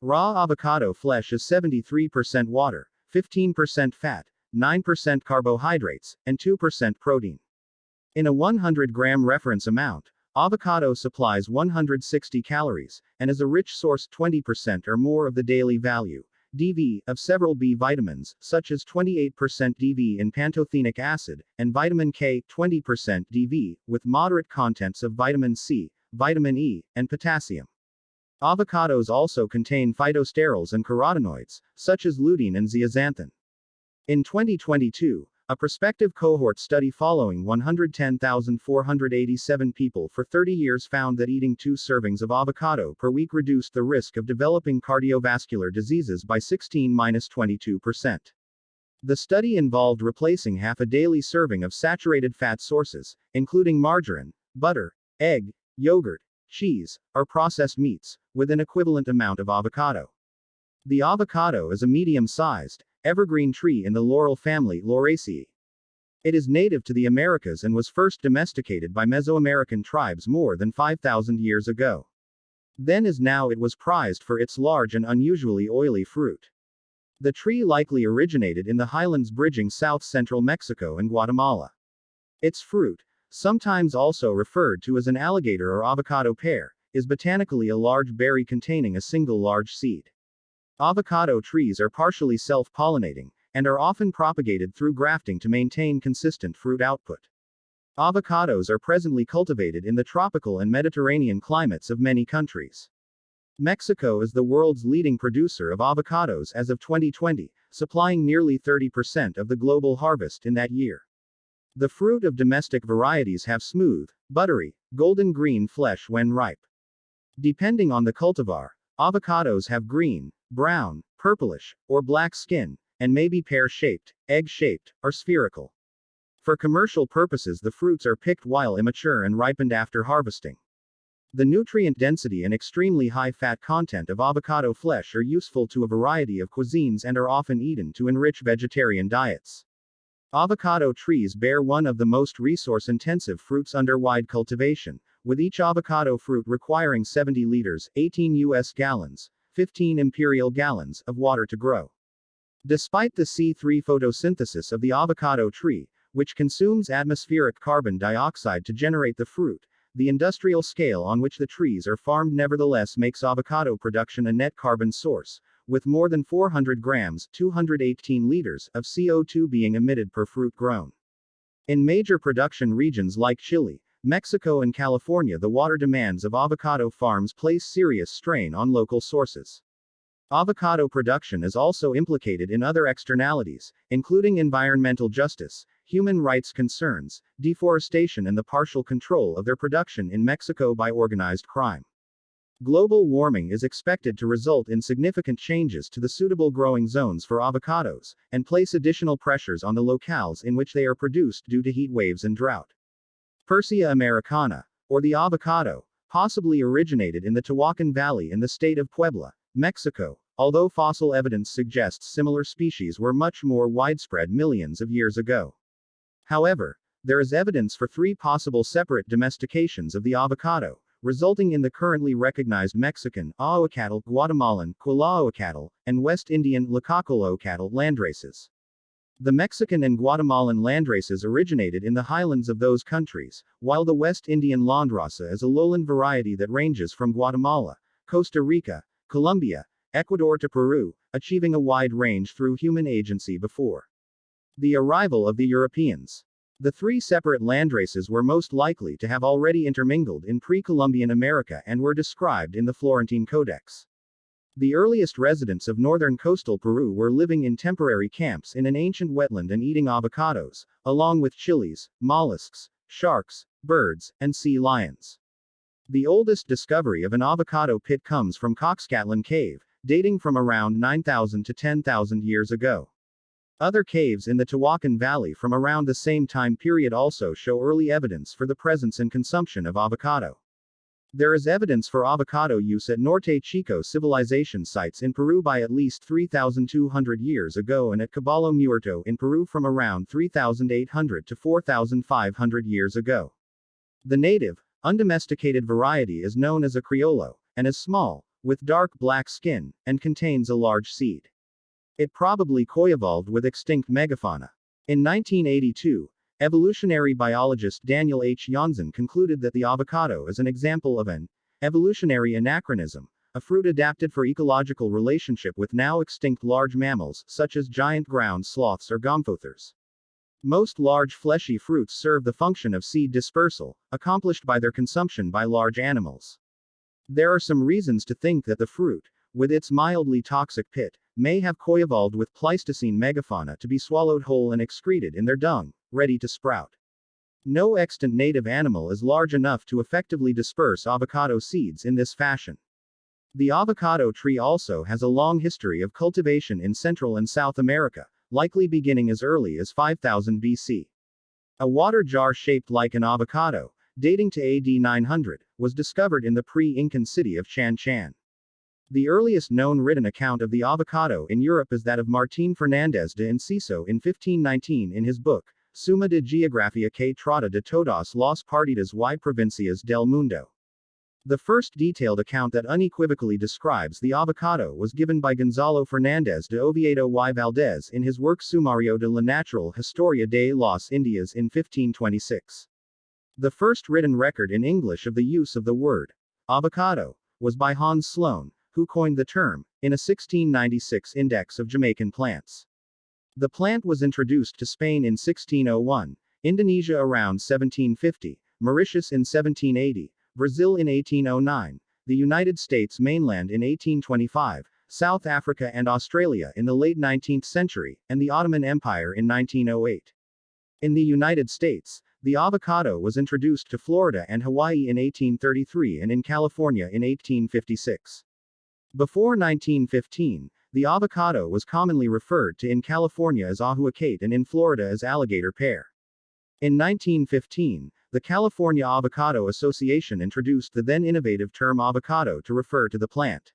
Raw avocado flesh is 73% water, 15% fat, 9% carbohydrates, and 2% protein. In a 100-gram reference amount, avocado supplies 160 calories, and is a rich source 20% or more of the daily value, DV, of several B vitamins, such as 28% DV in pantothenic acid, and vitamin K, 20% DV, with moderate contents of vitamin C, vitamin E, and potassium. Avocados also contain phytosterols and carotenoids, such as lutein and zeaxanthin. In 2022, a prospective cohort study following 110,487 people for 30 years found that eating 2 servings of avocado per week reduced the risk of developing cardiovascular diseases by 16–22%. The study involved replacing half a daily serving of saturated fat sources, including margarine, butter, egg, yogurt, cheese, or processed meats, with an equivalent amount of avocado. The avocado is a medium-sized, evergreen tree in the laurel family Lauraceae. It is native to the Americas and was first domesticated by Mesoamerican tribes more than 5,000 years ago. Then as now it was prized for its large and unusually oily fruit. The tree likely originated in the highlands bridging south-central Mexico and Guatemala. Its fruit, sometimes also referred to as an alligator or avocado pear, is botanically a large berry containing a single large seed. Avocado trees are partially self-pollinating, and are often propagated through grafting to maintain consistent fruit output. Avocados are presently cultivated in the tropical and Mediterranean climates of many countries. Mexico is the world's leading producer of avocados as of 2020, supplying nearly 30% of the global harvest in that year. The fruit of domestic varieties have smooth, buttery, golden green flesh when ripe. Depending on the cultivar, avocados have green, brown, purplish, or black skin, and may be pear-shaped, egg-shaped, or spherical. For commercial purposes, the fruits are picked while immature and ripened after harvesting. The nutrient density and extremely high fat content of avocado flesh are useful to a variety of cuisines and are often eaten to enrich vegetarian diets. Avocado trees bear one of the most resource-intensive fruits under wide cultivation, with each avocado fruit requiring 70 liters, 18 US gallons, 15 imperial gallons, of water to grow. Despite the C3 photosynthesis of the avocado tree, which consumes atmospheric carbon dioxide to generate the fruit, the industrial scale on which the trees are farmed nevertheless makes avocado production a net carbon source, with more than 400 grams, 218 liters, of CO2 being emitted per fruit grown. In major production regions like Chile, Mexico and California, the water demands of avocado farms place serious strain on local sources. Avocado production is also implicated in other externalities, including environmental justice, human rights concerns, deforestation, and the partial control of their production in Mexico by organized crime. Global warming is expected to result in significant changes to the suitable growing zones for avocados, and place additional pressures on the locales in which they are produced due to heat waves and drought. Persea americana, or the avocado, possibly originated in the Tehuacan Valley in the state of Puebla, Mexico, although fossil evidence suggests similar species were much more widespread millions of years ago. However, there is evidence for 3 possible separate domestications of the avocado, resulting in the currently recognized Mexican, Ahuacatl, Guatemalan, Quillaahuacatl, and West Indian, Lacacoloacatl landraces. The Mexican and Guatemalan landraces originated in the highlands of those countries, while the West Indian landrace is a lowland variety that ranges from Guatemala, Costa Rica, Colombia, Ecuador to Peru, achieving a wide range through human agency before the arrival of the Europeans. The 3 separate landraces were most likely to have already intermingled in pre-Columbian America and were described in the Florentine Codex. The earliest residents of northern coastal Peru were living in temporary camps in an ancient wetland and eating avocados, along with chilies, mollusks, sharks, birds, and sea lions. The oldest discovery of an avocado pit comes from Coxcatlan Cave, dating from around 9,000 to 10,000 years ago. Other caves in the Tehuacan Valley from around the same time period also show early evidence for the presence and consumption of avocado. There is evidence for avocado use at Norte Chico civilization sites in Peru by at least 3,200 years ago and at Caballo Muerto in Peru from around 3,800 to 4,500 years ago. The native, undomesticated variety is known as a criollo, and is small, with dark black skin, and contains a large seed. It probably coevolved with extinct megafauna. In 1982, evolutionary biologist Daniel H. Janssen concluded that the avocado is an example of an evolutionary anachronism, a fruit adapted for ecological relationship with now extinct large mammals, such as giant ground sloths or gomphothers. Most large fleshy fruits serve the function of seed dispersal, accomplished by their consumption by large animals. There are some reasons to think that the fruit, with its mildly toxic pit, may have coevolved with Pleistocene megafauna to be swallowed whole and excreted in their dung, ready to sprout. No extant native animal is large enough to effectively disperse avocado seeds in this fashion. The avocado tree also has a long history of cultivation in Central and South America, likely beginning as early as 5000 BC. A water jar shaped like an avocado, dating to AD 900, was discovered in the pre-Incan city of Chan Chan. The earliest known written account of the avocado in Europe is that of Martín Fernández de Enciso in 1519 in his book, Suma de Geografía que trata de todas las partidas y provincias del mundo. The first detailed account that unequivocally describes the avocado was given by Gonzalo Fernández de Oviedo y Valdés in his work Sumario de la Natural Historia de las Indias in 1526. The first written record in English of the use of the word avocado was by Hans Sloane, who coined the term, in a 1696 index of Jamaican plants. The plant was introduced to Spain in 1601, Indonesia around 1750, Mauritius in 1780, Brazil in 1809, the United States mainland in 1825, South Africa and Australia in the late 19th century, and the Ottoman Empire in 1908. In the United States, the avocado was introduced to Florida and Hawaii in 1833 and in California in 1856. Before 1915, the avocado was commonly referred to in California as ahuacate and in Florida as alligator pear. In 1915, the California Avocado Association introduced the then innovative term avocado to refer to the plant.